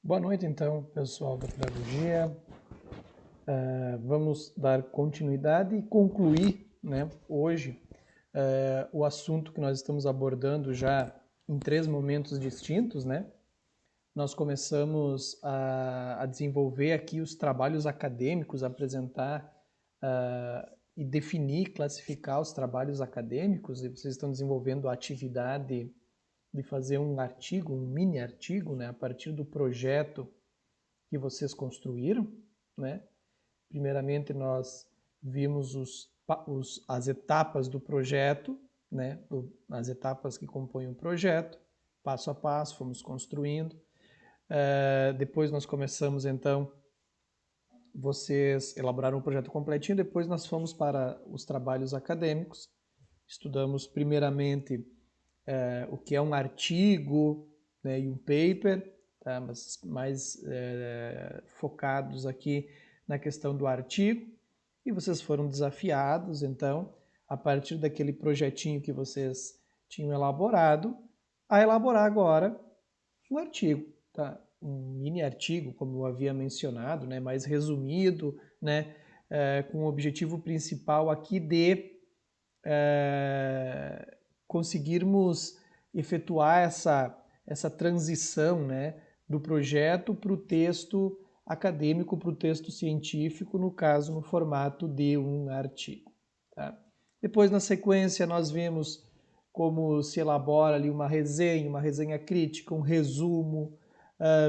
Boa noite, então, pessoal da pedagogia. Vamos dar continuidade e concluir, né, hoje o assunto que nós estamos abordando já em três momentos distintos, né? Nós começamos a desenvolver aqui os trabalhos acadêmicos, apresentar e definir, classificar os trabalhos acadêmicos, e vocês estão desenvolvendo a atividade de fazer um artigo, um mini artigo, né, a partir do projeto que vocês construíram, né? Primeiramente, nós vimos as etapas do projeto, né? As etapas que compõem o projeto, passo a passo, fomos construindo. Depois nós começamos, então, vocês elaboraram o projeto completinho, depois nós fomos para os trabalhos acadêmicos, estudamos primeiramente o que é um artigo, né, e um paper, tá? Mas mais focados aqui na questão do artigo. E vocês foram desafiados, então, a partir daquele projetinho que vocês tinham elaborado, a elaborar agora um artigo, tá? Um mini artigo, como eu havia mencionado, né, mais resumido, né, com o objetivo principal aqui de conseguirmos efetuar essa transição, né, do projeto para o texto acadêmico, para o texto científico, no caso, no formato de um artigo. Tá? Depois, na sequência, nós vimos como se elabora ali uma resenha crítica, um resumo.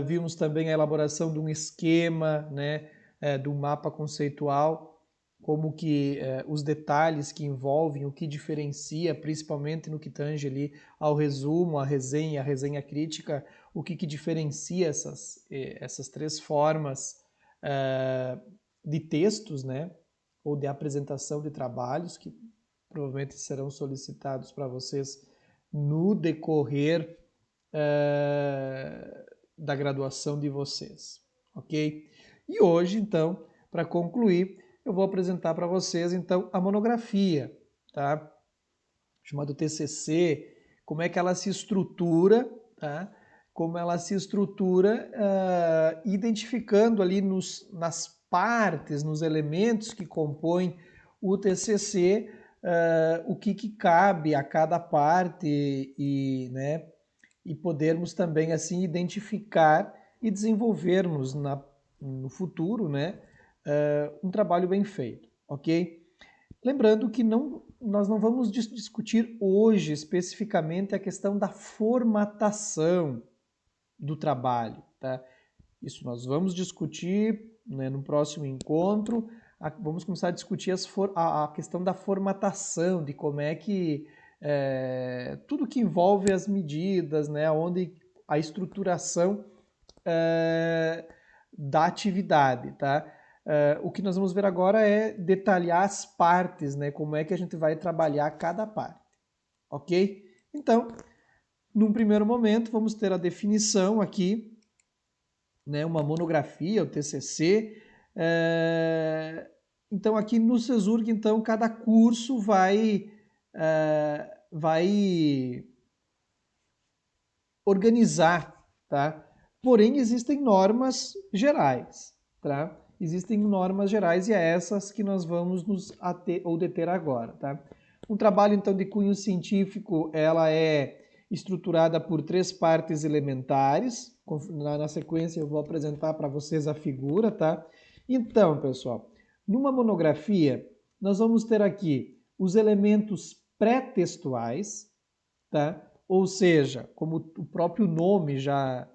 Vimos também a elaboração de um esquema, né, de um mapa conceitual, como que os detalhes que envolvem, o que diferencia, principalmente no que tange ali ao resumo, a resenha crítica, o que diferencia essas três formas de textos, né, ou de apresentação de trabalhos, que provavelmente serão solicitados para vocês no decorrer da graduação de vocês, ok? E hoje, então, para concluir, eu vou apresentar para vocês, então, a monografia, tá? Chamado TCC, como é que ela se estrutura, tá? Como ela se estrutura, identificando ali nas partes, nos elementos que compõem o TCC, o que cabe a cada parte né, e podermos também assim identificar e desenvolvermos no futuro, né, um trabalho bem feito, ok? Lembrando que nós não vamos discutir hoje especificamente a questão da formatação do trabalho, tá? Isso nós vamos discutir, né, no próximo encontro. Vamos começar a discutir a questão da formatação, de como é que tudo que envolve as medidas, né, onde a estruturação da atividade, tá? O que nós vamos ver agora é detalhar as partes, né? Como é que a gente vai trabalhar cada parte, ok? Então, num primeiro momento, vamos ter a definição aqui, né? Uma monografia, o TCC. Então, aqui no CESURG, então, cada curso vai organizar, tá? Porém, existem normas gerais, tá? Existem normas gerais e é essas que nós vamos nos ater ou deter agora, tá? Um trabalho, então, de cunho científico, ela é estruturada por três partes elementares. Na sequência, eu vou apresentar para vocês a figura, tá? Então, pessoal, numa monografia, nós vamos ter aqui os elementos pré-textuais, tá? Ou seja, como o próprio nome já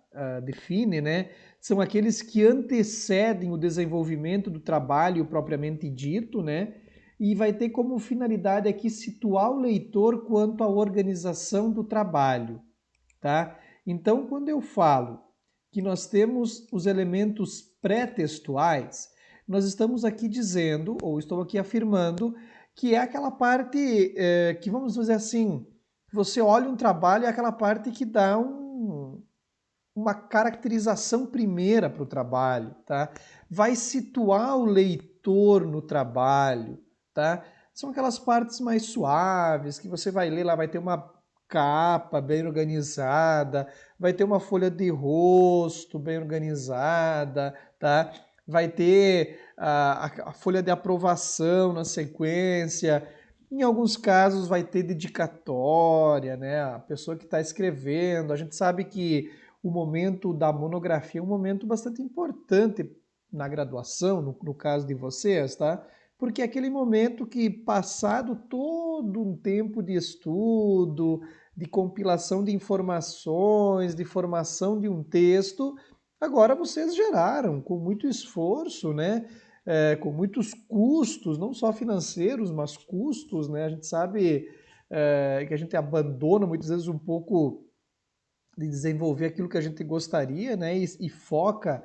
define, né, são aqueles que antecedem o desenvolvimento do trabalho propriamente dito, né, e vai ter como finalidade aqui situar o leitor quanto à organização do trabalho, tá? Então, quando eu falo que nós temos os elementos pré-textuais, nós estamos aqui dizendo, ou estou aqui afirmando, que é aquela parte que, vamos dizer assim, você olha um trabalho, é aquela parte que dá uma caracterização primeira para o trabalho, tá? Vai situar o leitor no trabalho, tá? São aquelas partes mais suaves que você vai ler lá, vai ter uma capa bem organizada, vai ter uma folha de rosto bem organizada, tá? Vai ter a folha de aprovação na sequência. Em alguns casos vai ter dedicatória, né? A pessoa que está escrevendo. A gente sabe que o momento da monografia é um momento bastante importante na graduação, no caso de vocês, tá? Porque é aquele momento que, passado todo um tempo de estudo, de compilação de informações, de formação de um texto, agora vocês geraram com muito esforço, né? Com muitos custos, não só financeiros, mas custos, né? A gente sabe que a gente abandona muitas vezes um pouco de desenvolver aquilo que a gente gostaria, né? E foca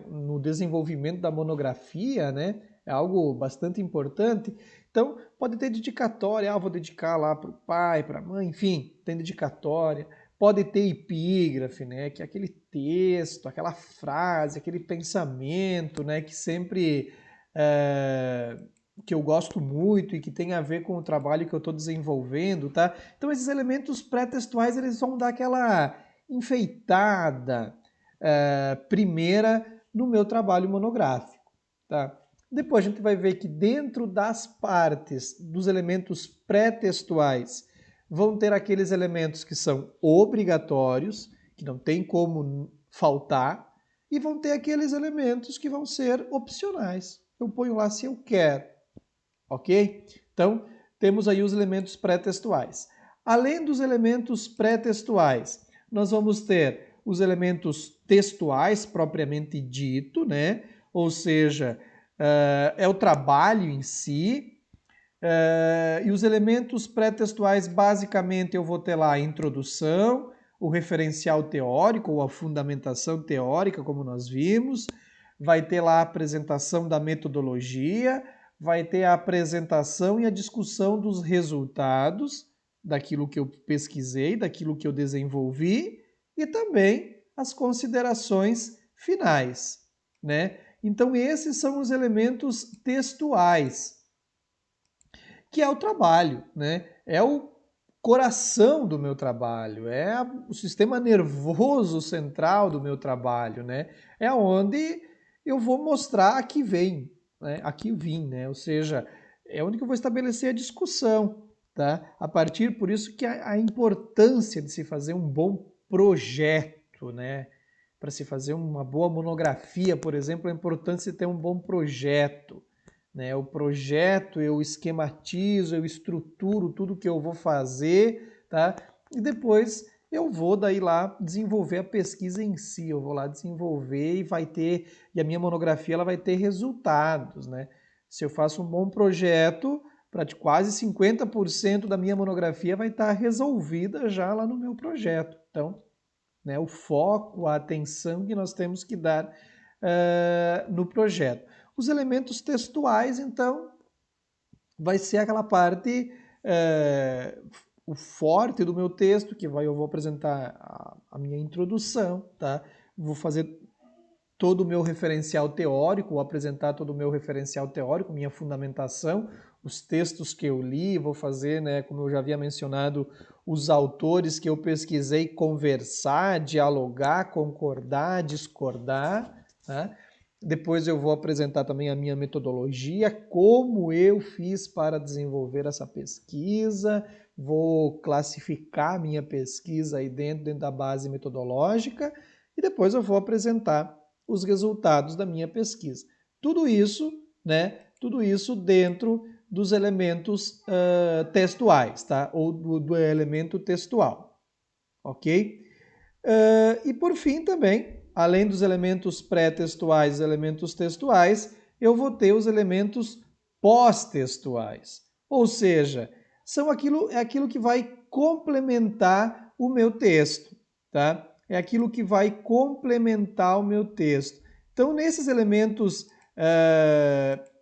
no desenvolvimento da monografia, né? É algo bastante importante. Então, pode ter dedicatória, vou dedicar lá para o pai, para a mãe, enfim, tem dedicatória. Pode ter epígrafe, né? Que é aquele texto, aquela frase, aquele pensamento, né? Que sempre que eu gosto muito e que tem a ver com o trabalho que eu estou desenvolvendo, tá? Então, esses elementos pré-textuais, eles vão dar aquela enfeitada primeira no meu trabalho monográfico, tá? Depois a gente vai ver que dentro das partes dos elementos pré-textuais vão ter aqueles elementos que são obrigatórios, que não tem como faltar, e vão ter aqueles elementos que vão ser opcionais. Eu ponho lá se eu quero, ok? Então, temos aí os elementos pré-textuais. Além dos elementos pré-textuais, nós vamos ter os elementos textuais propriamente dito, né? Ou seja, é o trabalho em si. E os elementos pré-textuais, basicamente, eu vou ter lá a introdução, o referencial teórico ou a fundamentação teórica, como nós vimos. Vai ter lá a apresentação da metodologia, vai ter a apresentação e a discussão dos resultados daquilo que eu pesquisei, daquilo que eu desenvolvi e também as considerações finais, né? Então, esses são os elementos textuais, que é o trabalho, né? É o coração do meu trabalho, é o sistema nervoso central do meu trabalho, né? É onde eu vou mostrar aqui vem, né? Aqui vim, né? Ou seja, é onde que eu vou estabelecer a discussão, tá? A partir, por isso que a importância de se fazer um bom projeto, né? Para se fazer uma boa monografia, por exemplo, a importância de ter um bom projeto. Né? O projeto, eu esquematizo, eu estruturo tudo que eu vou fazer, tá? E depois eu vou daí lá desenvolver a pesquisa em si, eu vou lá desenvolver e a minha monografia ela vai ter resultados, né? Se eu faço um bom projeto, quase 50% da minha monografia vai estar resolvida já lá no meu projeto. Então, né, o foco, a atenção que nós temos que dar no projeto. Os elementos textuais, então, vai ser aquela parte, o forte do meu texto, que eu vou apresentar a minha introdução, tá? Vou fazer todo o meu referencial teórico, vou apresentar todo o meu referencial teórico, minha fundamentação, os textos que eu li, vou fazer, né, como eu já havia mencionado, os autores que eu pesquisei, conversar, dialogar, concordar, discordar, né? Depois eu vou apresentar também a minha metodologia, como eu fiz para desenvolver essa pesquisa, vou classificar a minha pesquisa aí dentro da base metodológica e depois eu vou apresentar os resultados da minha pesquisa. Tudo isso, né? Tudo isso dentro dos elementos textuais, tá? Ou do elemento textual, ok? E por fim também, além dos elementos pré-textuais e elementos textuais, eu vou ter os elementos pós-textuais. Ou seja, é aquilo que vai complementar o meu texto, tá? É aquilo que vai complementar o meu texto. Então, nesses elementos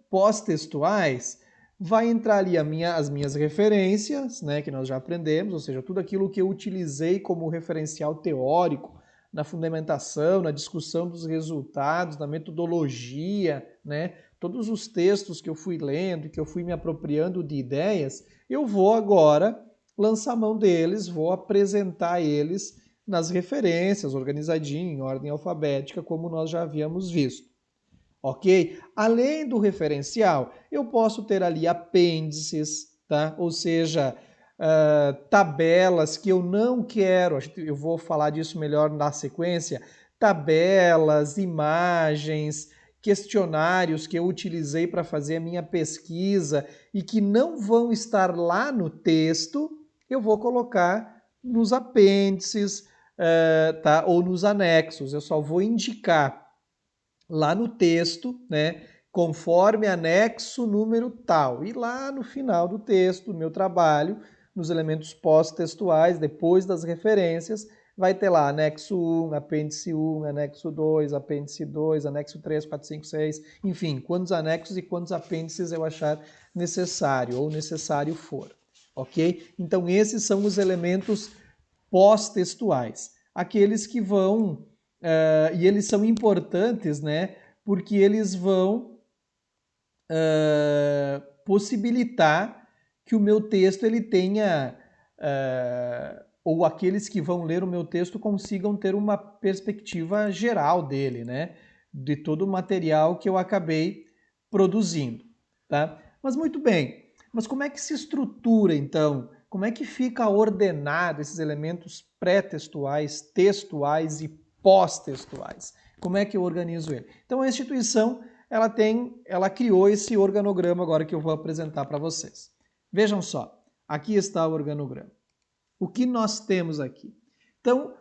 pós-textuais, vai entrar ali as minhas referências, né, que nós já aprendemos, ou seja, tudo aquilo que eu utilizei como referencial teórico na fundamentação, na discussão dos resultados, na metodologia, né, todos os textos que eu fui lendo, que eu fui me apropriando de ideias, eu vou agora lançar a mão deles, vou apresentar eles nas referências, organizadinho, em ordem alfabética, como nós já havíamos visto. Ok? Além do referencial, eu posso ter ali apêndices, tá? Ou seja, tabelas que eu não quero, eu vou falar disso melhor na sequência, tabelas, imagens, questionários que eu utilizei para fazer a minha pesquisa e que não vão estar lá no texto, eu vou colocar nos apêndices, tá? Ou nos anexos. Eu só vou indicar lá no texto, né, conforme anexo número tal. E lá no final do texto, do meu trabalho, nos elementos pós-textuais, depois das referências, vai ter lá anexo 1, apêndice 1, anexo 2, apêndice 2, anexo 3, 4, 5, 6, enfim, quantos anexos e quantos apêndices eu achar necessário ou necessário for. Ok? Então, esses são os elementos pós-textuais. Aqueles que vão e eles são importantes, né? Porque eles vão possibilitar que o meu texto ele tenha, ou aqueles que vão ler o meu texto consigam ter uma perspectiva geral dele, né? De todo o material que eu acabei produzindo, tá? Mas muito bem, mas como é que se estrutura então? Como é que fica ordenado esses elementos pré-textuais, textuais e pós-textuais? Como é que eu organizo ele? Então a instituição ela criou esse organograma agora que eu vou apresentar para vocês. Vejam só, aqui está o organograma. O que nós temos aqui? Então,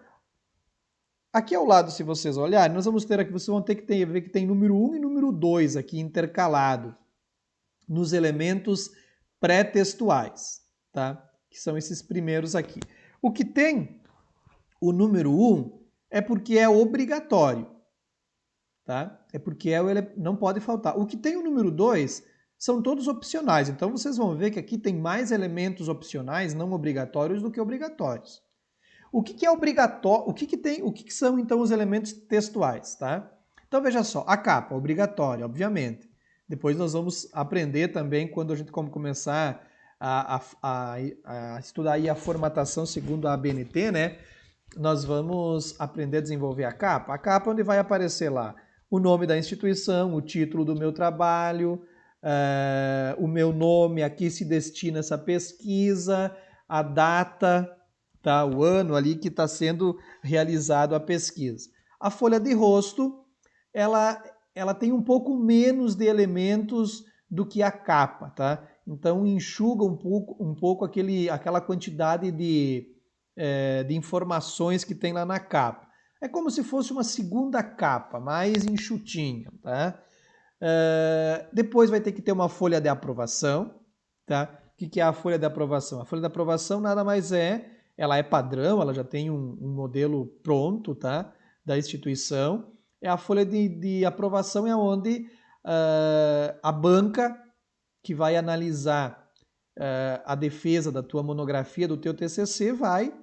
aqui ao lado, se vocês olharem, nós vamos ter aqui, vocês vão ter que ver que tem número 1 e número 2 aqui intercalado nos elementos pré-textuais, tá? Que são esses primeiros aqui. O que tem o número 1 é porque é obrigatório, tá? É porque não pode faltar. O que tem o número 2 são todos opcionais. Então vocês vão ver que aqui tem mais elementos opcionais não obrigatórios do que obrigatórios. O que é obrigatório? O que são então os elementos textuais, tá? Então veja só, a capa obrigatória, obviamente. Depois nós vamos aprender também quando a gente começar a estudar aí a formatação segundo a ABNT, né? Nós vamos aprender a desenvolver a capa. A capa onde vai aparecer lá o nome da instituição, o título do meu trabalho, o meu nome, a que se destina essa pesquisa, a data, tá? O ano ali que está sendo realizado a pesquisa. A folha de rosto, ela tem um pouco menos de elementos do que a capa, tá? Então enxuga um pouco aquela quantidade de informações que tem lá na capa. É como se fosse uma segunda capa, mais enxutinha, tá? Depois vai ter que ter uma folha de aprovação, tá? O que é a folha de aprovação? A folha de aprovação nada mais ela é padrão, ela já tem um modelo pronto, tá? Da instituição. A folha de aprovação é onde a banca que vai analisar a defesa da tua monografia, do teu TCC, vai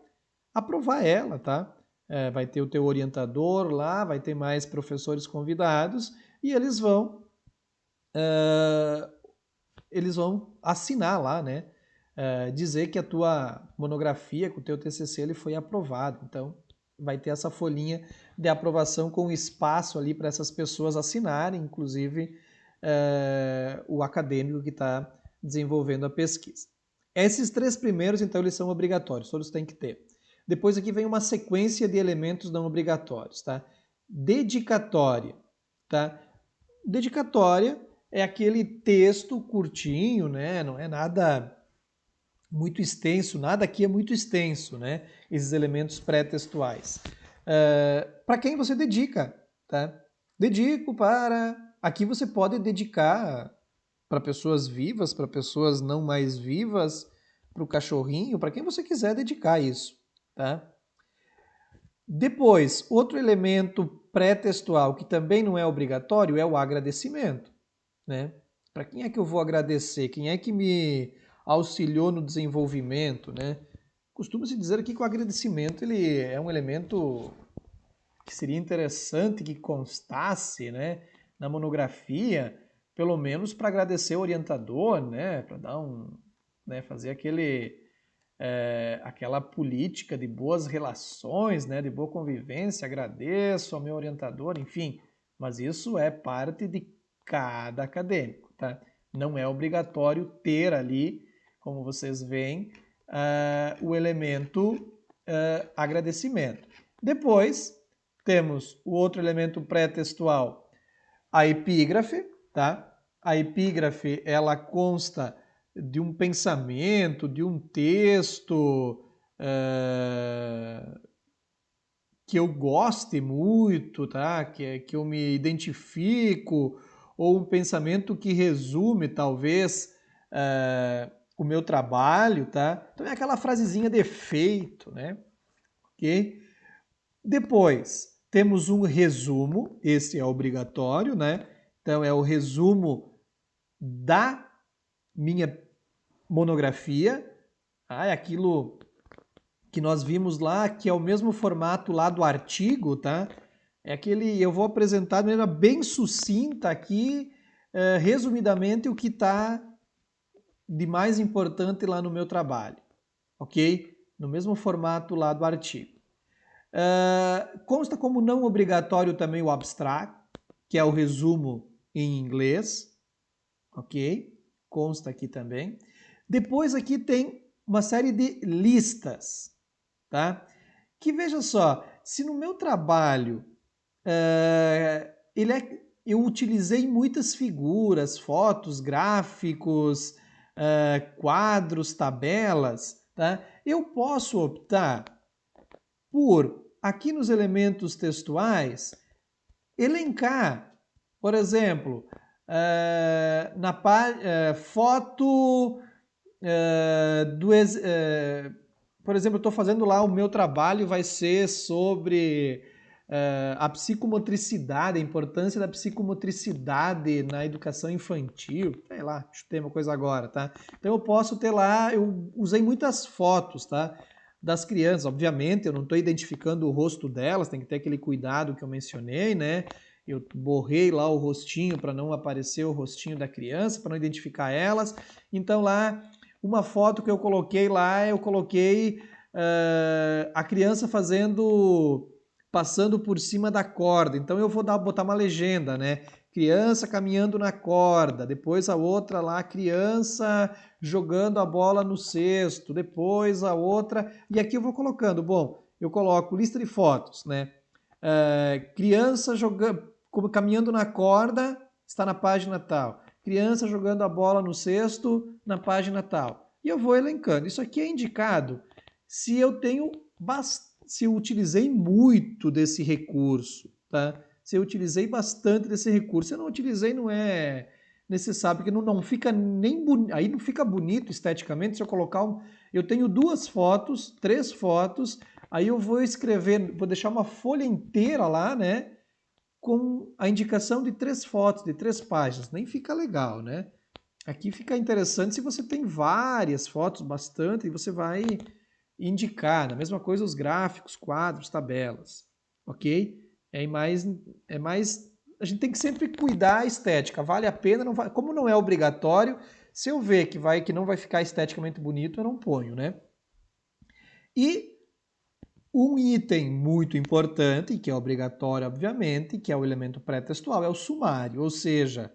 aprovar ela, tá? Vai ter o teu orientador lá, vai ter mais professores convidados e eles vão assinar lá, né? Dizer que a tua monografia, que o teu TCC, ele foi aprovado. Então, vai ter essa folhinha de aprovação com espaço ali para essas pessoas assinarem, inclusive o acadêmico que está desenvolvendo a pesquisa. Esses três primeiros, então, eles são obrigatórios, todos têm que ter. Depois aqui vem uma sequência de elementos não obrigatórios, tá? Dedicatória, tá? Dedicatória é aquele texto curtinho, né? Não é nada muito extenso, nada aqui é muito extenso, né? Esses elementos pré-textuais. Para quem você dedica, tá? Dedico para... Aqui você pode dedicar para pessoas vivas, para pessoas não mais vivas, para o cachorrinho, para quem você quiser dedicar isso, tá? Depois, outro elemento pré-textual que também não é obrigatório é o agradecimento, né? Para quem é que eu vou agradecer? Quem é que me auxiliou no desenvolvimento, né? Costuma-se dizer aqui que o agradecimento ele é um elemento que seria interessante que constasse, né, na monografia, pelo menos para agradecer o orientador, né, para dar fazer aquele aquela política de boas relações, né, de boa convivência, agradeço ao meu orientador, enfim, mas isso é parte de cada acadêmico, tá? Não é obrigatório ter ali, como vocês veem, o elemento agradecimento. Depois, temos o outro elemento pré-textual, a epígrafe, tá? A epígrafe, ela consta de um pensamento, de um texto que eu goste muito, tá? Que eu me identifico, ou um pensamento que resume, talvez, o meu trabalho, tá? Então é aquela frasezinha de efeito, né? Ok? Depois, temos um resumo, esse é obrigatório, né? Então é o resumo da minha monografia, tá? É aquilo que nós vimos lá, que é o mesmo formato lá do artigo, tá? É aquele, eu vou apresentar de maneira bem sucinta aqui, resumidamente, o que está de mais importante lá no meu trabalho, ok? No mesmo formato lá do artigo. Consta como não obrigatório também o abstract, que é o resumo em inglês, ok? Consta aqui também. Depois aqui tem uma série de listas, tá? Que veja só, se no meu trabalho eu utilizei muitas figuras, fotos, gráficos, quadros, tabelas, tá? Eu posso optar por, aqui nos elementos textuais, elencar, por exemplo, na foto por exemplo, eu estou fazendo lá o meu trabalho, vai ser sobre a psicomotricidade, a importância da psicomotricidade na educação infantil, sei lá, chutei uma coisa agora, tá? Então eu posso ter lá, eu usei muitas fotos, tá? Das crianças, obviamente, eu não estou identificando o rosto delas, tem que ter aquele cuidado que eu mencionei, né? Eu borrei lá o rostinho para não aparecer o rostinho da criança, para não identificar elas. Então lá, uma foto que eu coloquei lá, eu coloquei a criança passando por cima da corda. Então eu vou botar uma legenda, né? Criança caminhando na corda, depois a outra lá, criança jogando a bola no cesto, depois a outra, e aqui eu vou colocando, bom, eu coloco lista de fotos, né? Criança jogando, caminhando na corda, está na página tal. Criança jogando a bola no cesto, na página tal. E eu vou elencando. Isso aqui é indicado se eu se eu utilizei muito desse recurso, tá? Se eu utilizei bastante desse recurso. Se eu não utilizei, não é necessário, porque não fica nem aí não fica bonito esteticamente se eu colocar eu tenho 2 fotos, 3 fotos, aí eu vou escrever, vou deixar uma folha inteira lá, né? Com a indicação de 3 fotos, de 3 páginas. Nem fica legal, né? Aqui fica interessante se você tem várias fotos, bastante, e você vai indicar. A mesma coisa os gráficos, quadros, tabelas, ok? É mais a gente tem que sempre cuidar a estética. Vale a pena, não vai, como não é obrigatório, se eu ver que não vai ficar esteticamente bonito, eu não ponho, né? E um item muito importante, que é obrigatório, obviamente, que é o elemento pré-textual, é o sumário, ou seja,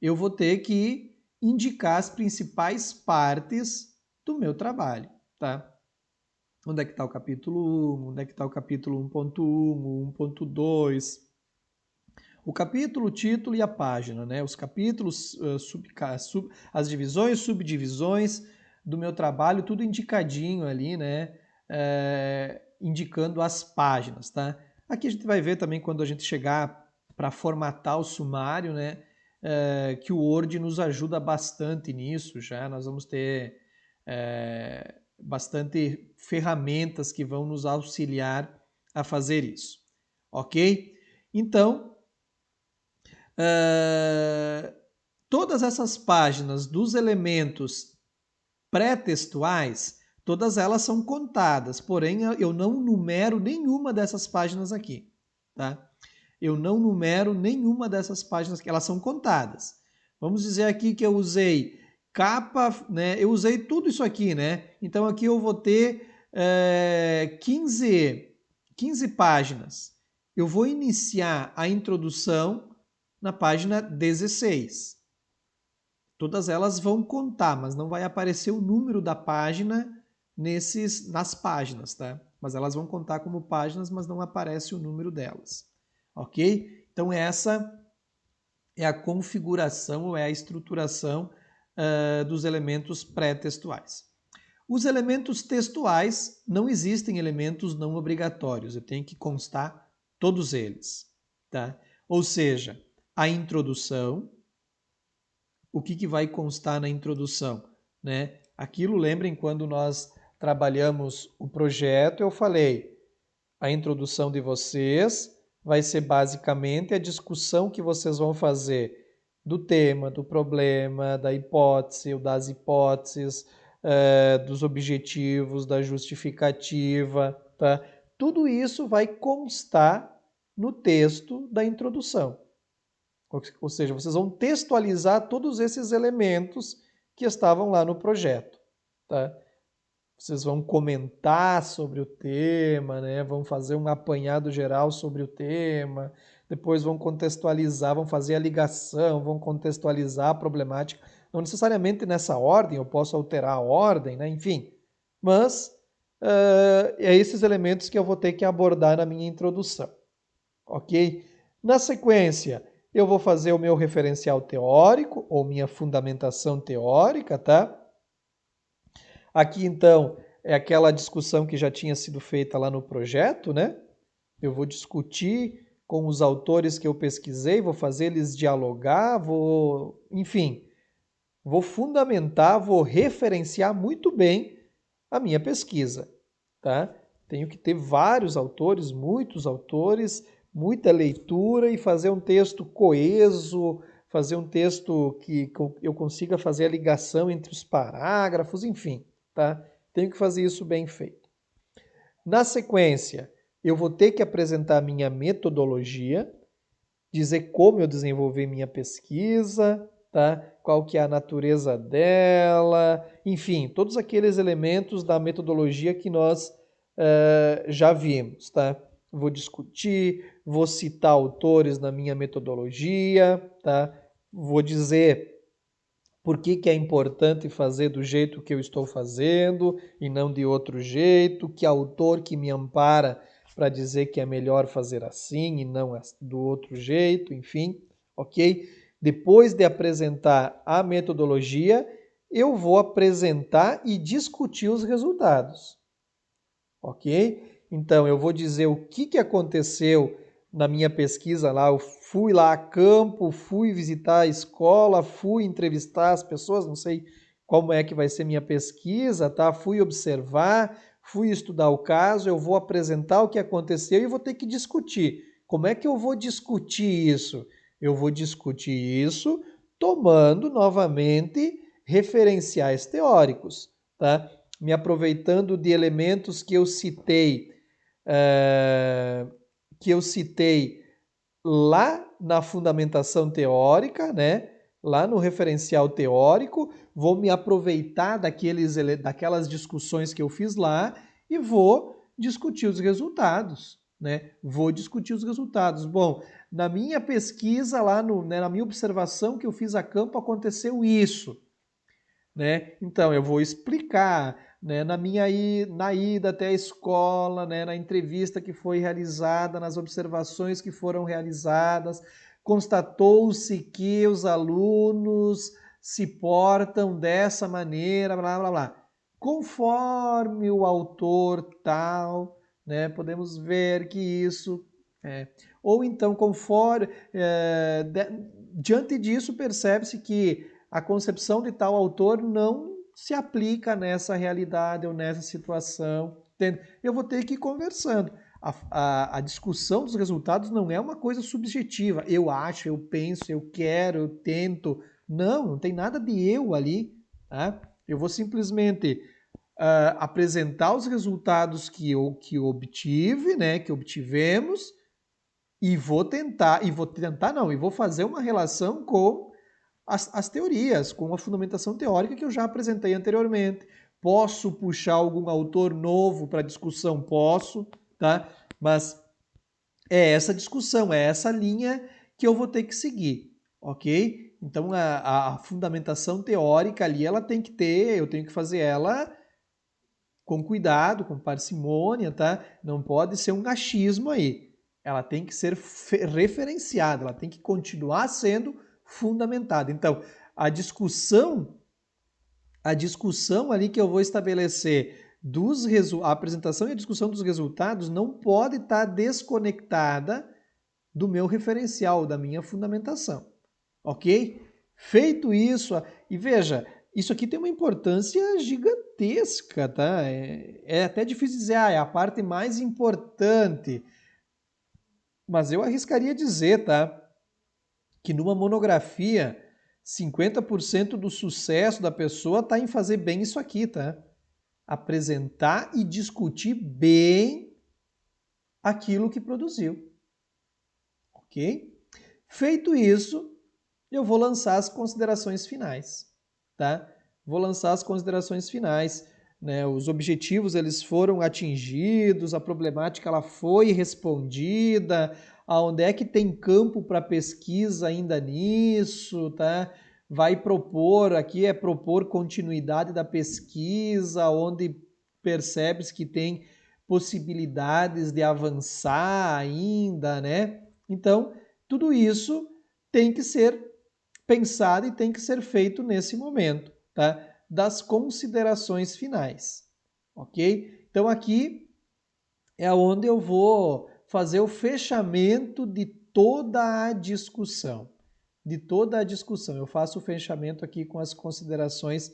eu vou ter que indicar as principais partes do meu trabalho, tá? Onde é que está o capítulo 1, onde é que está o capítulo 1.1, 1.2, o capítulo, o título e a página, né? Os capítulos, as divisões, subdivisões do meu trabalho, tudo indicadinho ali, né? Indicando as páginas, tá? Aqui a gente vai ver também quando a gente chegar para formatar o sumário, né? Que o Word nos ajuda bastante nisso já. Nós vamos ter bastante ferramentas que vão nos auxiliar a fazer isso, ok? Então, todas essas páginas dos elementos pré-textuais, todas elas são contadas, porém eu não numero nenhuma dessas páginas aqui, tá? Eu não numero nenhuma dessas páginas, que elas são contadas. Vamos dizer aqui que eu usei capa, né? Eu usei tudo isso aqui, né? Então aqui eu vou ter 15 páginas. Eu vou iniciar a introdução na página 16. Todas elas vão contar, mas não vai aparecer o número da página nas páginas, tá? Mas elas vão contar como páginas, mas não aparece o número delas, ok? Então essa é a configuração ou é a estruturação dos elementos pré-textuais. Os elementos textuais, não existem elementos não obrigatórios, eu tenho que constar todos eles, tá? Ou seja, a introdução, o que vai constar na introdução, né? Aquilo, lembrem, quando nós trabalhamos o projeto, eu falei, a introdução de vocês vai ser basicamente a discussão que vocês vão fazer do tema, do problema, da hipótese ou das hipóteses, dos objetivos, da justificativa, tá? Tudo isso vai constar no texto da introdução. Ou seja, vocês vão textualizar todos esses elementos que estavam lá no projeto, tá? Vocês vão comentar sobre o tema, né? Vão fazer um apanhado geral sobre o tema, depois vão contextualizar, vão fazer a ligação, vão contextualizar a problemática. Não necessariamente nessa ordem, eu posso alterar a ordem, né? Enfim. Mas é esses elementos que eu vou ter que abordar na minha introdução. Ok? Na sequência, eu vou fazer o meu referencial teórico, ou minha fundamentação teórica, tá? Aqui, então, é aquela discussão que já tinha sido feita lá no projeto, né? Eu vou discutir com os autores que eu pesquisei, vou fazer eles dialogar, enfim, vou fundamentar, vou referenciar muito bem a minha pesquisa, tá? Tenho que ter vários autores, muitos autores, muita leitura e fazer um texto coeso, fazer um texto que eu consiga fazer a ligação entre os parágrafos, enfim, tá? Tenho que fazer isso bem feito. Na sequência, eu vou ter que apresentar minha metodologia, dizer como eu desenvolvi minha pesquisa, tá? Qual que é a natureza dela, enfim, todos aqueles elementos da metodologia que nós já vimos, tá? Vou discutir, vou citar autores na minha metodologia, tá? Vou dizer por que é importante fazer do jeito que eu estou fazendo e não de outro jeito, que autor que me ampara para dizer que é melhor fazer assim e não do outro jeito, enfim, ok? Depois de apresentar a metodologia, eu vou apresentar e discutir os resultados, ok? Então, eu vou dizer o que aconteceu na minha pesquisa lá. Eu fui lá a campo, fui visitar a escola, fui entrevistar as pessoas, não sei como é que vai ser minha pesquisa, tá? Fui observar, fui estudar o caso, eu vou apresentar o que aconteceu e vou ter que discutir. Como é que eu vou discutir isso? Eu vou discutir isso tomando novamente referenciais teóricos, tá? Me aproveitando de elementos que eu citei lá na fundamentação teórica, né? Lá no referencial teórico, vou me aproveitar daquelas discussões que eu fiz lá e vou discutir os resultados, né? Vou discutir os resultados. Bom, na minha pesquisa lá, na minha observação que eu fiz a campo, aconteceu isso, né? Então, eu vou explicar, né, na ida até a escola, né, na entrevista que foi realizada, nas observações que foram realizadas, constatou-se que os alunos se portam dessa maneira, blá, blá, blá. Conforme o autor tal, né, podemos ver que isso... ou então, diante disso, percebe-se que a concepção de tal autor não se aplica nessa realidade ou nessa situação. Eu vou ter que ir conversando. A discussão dos resultados não é uma coisa subjetiva. Eu acho, eu penso, eu quero, eu tento. Não tem nada de eu ali. Tá? Eu vou simplesmente apresentar os resultados que eu obtive, né, que obtivemos, e vou fazer uma relação com as teorias, com a fundamentação teórica que eu já apresentei anteriormente. Posso puxar algum autor novo para discussão? Posso, tá? Mas é essa discussão, é essa linha que eu vou ter que seguir, ok? Então a fundamentação teórica ali, ela tem que ter, eu tenho que fazer ela com cuidado, com parcimônia, tá? Não pode ser um achismo aí. Ela tem que ser referenciada, ela tem que continuar sendo fundamentada. Então, a discussão ali que eu vou estabelecer a apresentação e a discussão dos resultados não pode estar desconectada do meu referencial, da minha fundamentação, ok? Feito isso, e veja, isso aqui tem uma importância gigantesca, tá? É até difícil dizer, é a parte mais importante, mas eu arriscaria dizer, tá? Que numa monografia, 50% do sucesso da pessoa está em fazer bem isso aqui, tá? Apresentar e discutir bem aquilo que produziu. Ok? Feito isso, eu vou lançar as considerações finais, tá? Vou lançar as considerações finais, né? Os objetivos eles foram atingidos, a problemática ela foi respondida, aonde é que tem campo para pesquisa ainda nisso, tá? Vai propor, aqui é propor continuidade da pesquisa, onde percebe-se que tem possibilidades de avançar ainda, né? Então, tudo isso tem que ser pensado e tem que ser feito nesse momento, tá? Das considerações finais, ok? Então aqui é onde eu vou fazer o fechamento de toda a discussão. Eu faço o fechamento aqui com as considerações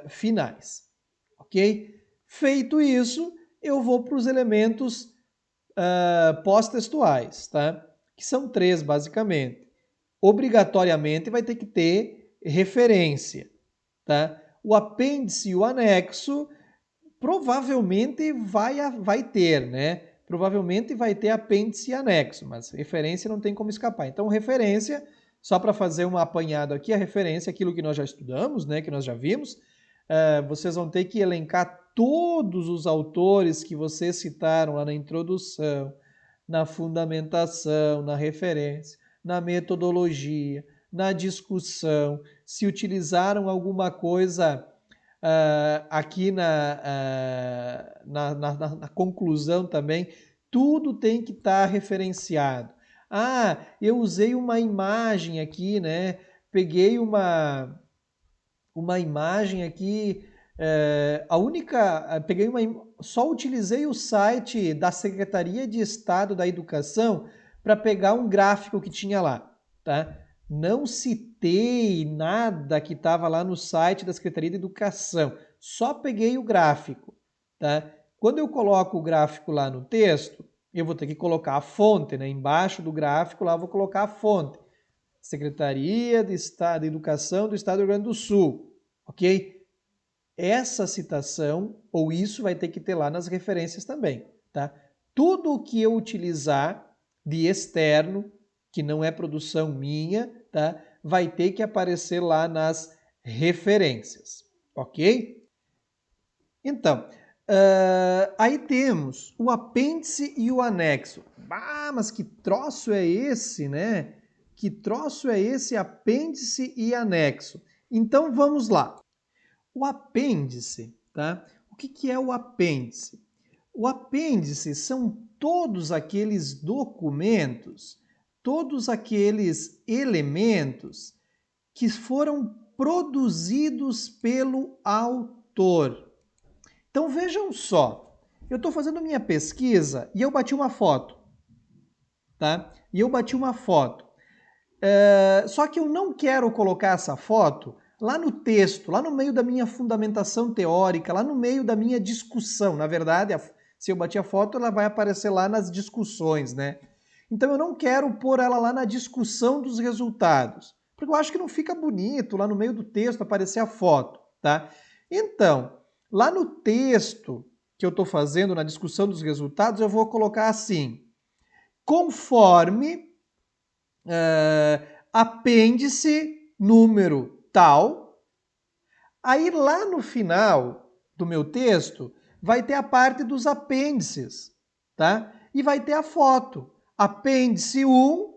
finais, ok? Feito isso, eu vou para os elementos pós-textuais, tá? Que são 3, basicamente. Obrigatoriamente vai ter que ter referência, tá? O apêndice e o anexo provavelmente vai ter, né? Provavelmente vai ter apêndice e anexo, mas referência não tem como escapar. Então, referência, só para fazer um apanhado aqui, a referência é aquilo que nós já estudamos, né? Que nós já vimos. Vocês vão ter que elencar todos os autores que vocês citaram lá na introdução, na fundamentação, na referência, na metodologia, na discussão, se utilizaram alguma coisa aqui na conclusão também, tudo tem que estar referenciado. Ah, eu usei uma imagem aqui, né? Peguei uma imagem aqui, só utilizei o site da Secretaria de Estado da Educação para pegar um gráfico que tinha lá, tá? Não citei nada que estava lá no site da Secretaria de Educação, só peguei o gráfico, tá? Quando eu coloco o gráfico lá no texto, eu vou ter que colocar a fonte, né? Embaixo do gráfico lá eu vou colocar a fonte. Secretaria de Estado de Educação do Estado do Rio Grande do Sul, ok? Essa citação, ou isso vai ter que ter lá nas referências também, tá? Tudo o que eu utilizar de externo, que não é produção minha, tá? Vai ter que aparecer lá nas referências, ok? Então, aí temos o apêndice e o anexo. Ah, mas que troço é esse, né? Que troço é esse apêndice e anexo? Então vamos lá. O apêndice, tá? O que é o apêndice? O apêndice são todos aqueles documentos, todos aqueles elementos que foram produzidos pelo autor. Então vejam só, eu estou fazendo minha pesquisa e eu bati uma foto, tá? Só que eu não quero colocar essa foto lá no texto, lá no meio da minha fundamentação teórica, lá no meio da minha discussão. Na verdade, se eu bati a foto, ela vai aparecer lá nas discussões, né? Então eu não quero pôr ela lá na discussão dos resultados, porque eu acho que não fica bonito lá no meio do texto aparecer a foto, tá? Então, lá no texto que eu estou fazendo na discussão dos resultados, eu vou colocar assim: conforme apêndice número tal. Aí lá no final do meu texto vai ter a parte dos apêndices, tá? E vai ter a foto. Apêndice 1,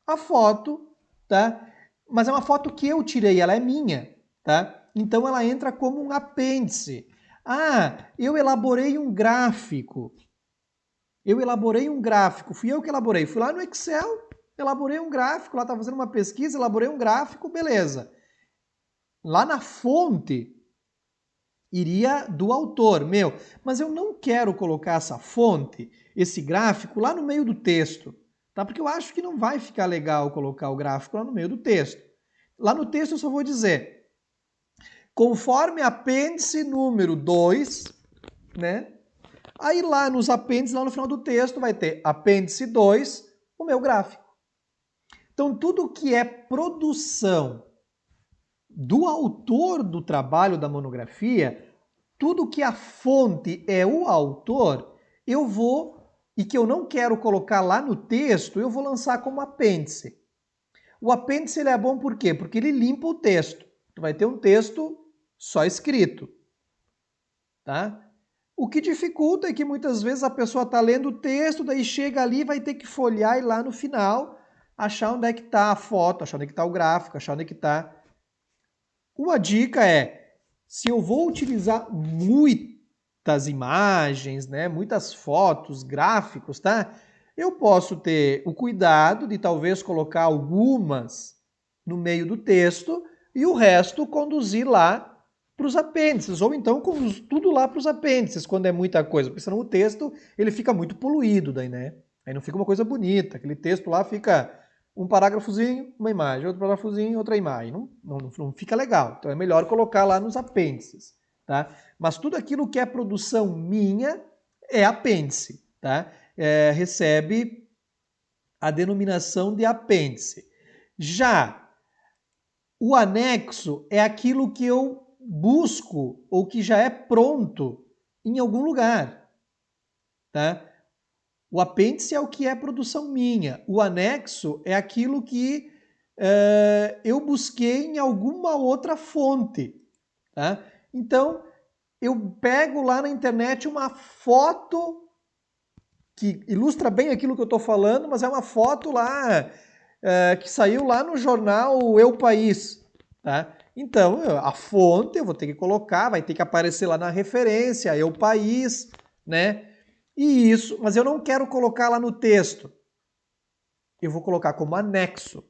a foto, tá? Mas é uma foto que eu tirei, ela é minha, tá? Então ela entra como um apêndice. Ah, eu elaborei um gráfico. Fui eu que elaborei. Fui lá no Excel, elaborei um gráfico, lá estava fazendo uma pesquisa, elaborei um gráfico, beleza. Lá na fonte iria do autor, meu. Mas eu não quero colocar essa fonte, esse gráfico, lá no meio do texto, tá? Porque eu acho que não vai ficar legal colocar o gráfico lá no meio do texto. Lá no texto eu só vou dizer, conforme apêndice número 2, né? Aí lá nos apêndices, lá no final do texto, vai ter apêndice 2, o meu gráfico. Então tudo que é produção do autor do trabalho da monografia, tudo que a fonte é o autor, eu vou, e que eu não quero colocar lá no texto, eu vou lançar como apêndice. O apêndice ele é bom por quê? Porque ele limpa o texto. Tu vai ter um texto só escrito, tá? O que dificulta é que muitas vezes a pessoa está lendo o texto, daí chega ali, vai ter que folhear e lá no final achar onde é que está a foto, achar onde é que está o gráfico, achar onde é que está. Uma dica é, se eu vou utilizar muitas imagens, né, muitas fotos, gráficos, tá? Eu posso ter o cuidado de talvez colocar algumas no meio do texto e o resto conduzir lá para os apêndices, ou então conduz tudo lá para os apêndices, quando é muita coisa, porque senão o texto ele fica muito poluído daí, né? Aí não fica uma coisa bonita, aquele texto lá fica um parágrafozinho, uma imagem, outro parágrafozinho, outra imagem. Não fica legal. Então é melhor colocar lá nos apêndices, tá? Mas tudo aquilo que é produção minha é apêndice, tá? Recebe a denominação de apêndice. Já o anexo é aquilo que eu busco ou que já é pronto em algum lugar, tá? O apêndice é o que é produção minha. O anexo é aquilo que eu busquei em alguma outra fonte, tá? Então, eu pego lá na internet uma foto que ilustra bem aquilo que eu estou falando, mas é uma foto lá que saiu lá no jornal Eu País, tá? Então, a fonte eu vou ter que colocar, vai ter que aparecer lá na referência, Eu País, né? E isso, mas eu não quero colocar lá no texto. Eu vou colocar como anexo,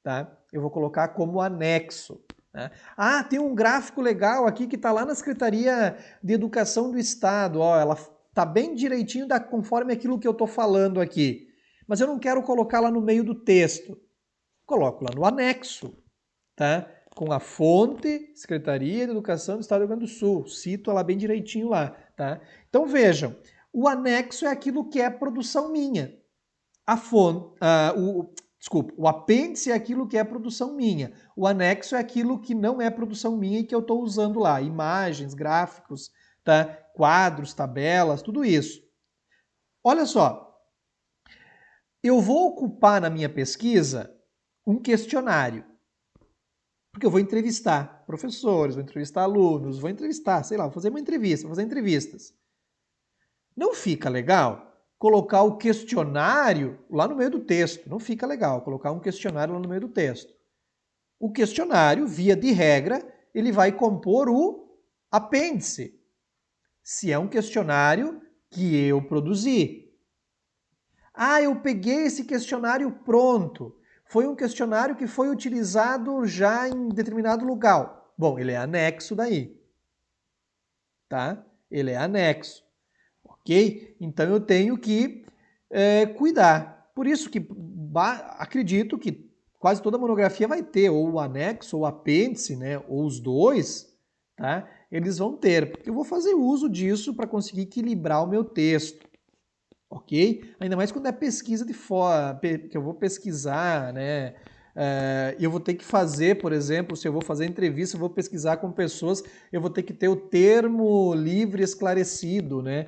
tá? Eu vou colocar como anexo. Né? Ah, tem um gráfico legal aqui que está lá na Secretaria de Educação do Estado. Ó, ela tá bem direitinho conforme aquilo que eu estou falando aqui. Mas eu não quero colocar lá no meio do texto. Coloco lá no anexo, tá? Com a fonte, Secretaria de Educação do Estado do Rio Grande do Sul. Cito ela bem direitinho lá, tá? Então vejam, o anexo é aquilo que é produção minha. A fonte, o apêndice é aquilo que é produção minha. O anexo é aquilo que não é produção minha e que eu estou usando lá. Imagens, gráficos, tá? Quadros, tabelas, tudo isso. Olha só, eu vou ocupar na minha pesquisa um questionário. Porque eu vou entrevistar professores, vou entrevistar alunos, vou entrevistar, sei lá, vou fazer uma entrevista, vou fazer entrevistas. Não fica legal colocar o questionário lá no meio do texto. Não fica legal colocar um questionário lá no meio do texto. O questionário, via de regra, ele vai compor o apêndice. Se é um questionário que eu produzi. Ah, eu peguei esse questionário pronto. Foi um questionário que foi utilizado já em determinado lugar. Bom, ele é anexo daí. Tá? Ele é anexo. Ok? Então eu tenho que cuidar. Por isso que acredito que quase toda monografia vai ter ou o anexo ou o apêndice, né? Ou os dois, tá? Eles vão ter. Porque eu vou fazer uso disso para conseguir equilibrar o meu texto. Ok? Ainda mais quando é pesquisa de fora, que eu vou pesquisar, né? Eu vou ter que fazer, por exemplo, se eu vou fazer entrevista, eu vou pesquisar com pessoas, eu vou ter que ter o termo livre esclarecido, né?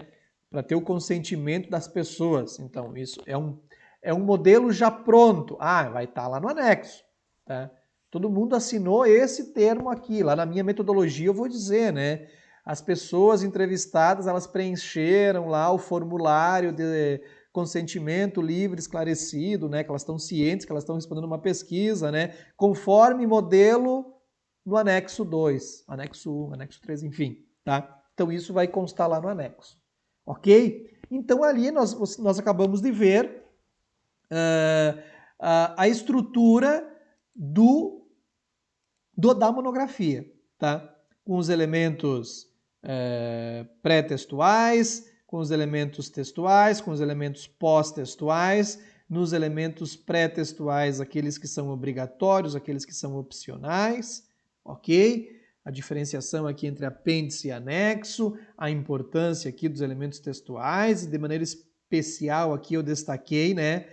Para ter o consentimento das pessoas. Então, isso é um modelo já pronto. Ah, vai estar lá no anexo. Tá? Todo mundo assinou esse termo aqui. Lá na minha metodologia eu vou dizer, né? As pessoas entrevistadas, elas preencheram lá o formulário de consentimento livre, esclarecido, né? Que elas estão cientes, que elas estão respondendo uma pesquisa, né? Conforme modelo no anexo 2, anexo 1, anexo 3, enfim, tá? Então isso vai constar lá no anexo, ok? Então ali nós acabamos de ver a estrutura da monografia, tá? Com os elementos pré-textuais, com os elementos textuais, com os elementos pós-textuais, nos elementos pré-textuais, aqueles que são obrigatórios, aqueles que são opcionais, ok? A diferenciação aqui entre apêndice e anexo, a importância aqui dos elementos textuais, e de maneira especial aqui eu destaquei, né,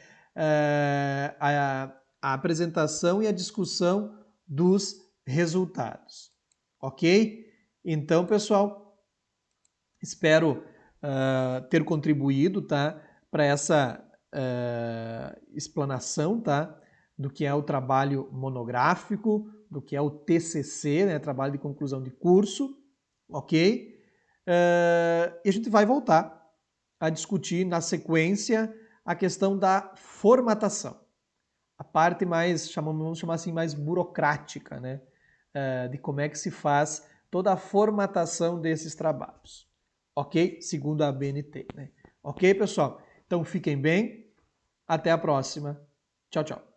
a apresentação e a discussão dos resultados, ok? Então, pessoal, espero ter contribuído, tá, para essa explanação, tá, do que é o trabalho monográfico, do que é o TCC, né, trabalho de conclusão de curso, ok? E a gente vai voltar a discutir na sequência a questão da formatação. A parte mais, vamos chamar assim, mais burocrática, né? De como é que se faz toda a formatação desses trabalhos. Ok? Segundo a ABNT, né? Ok, pessoal? Então fiquem bem. Até a próxima. Tchau, tchau.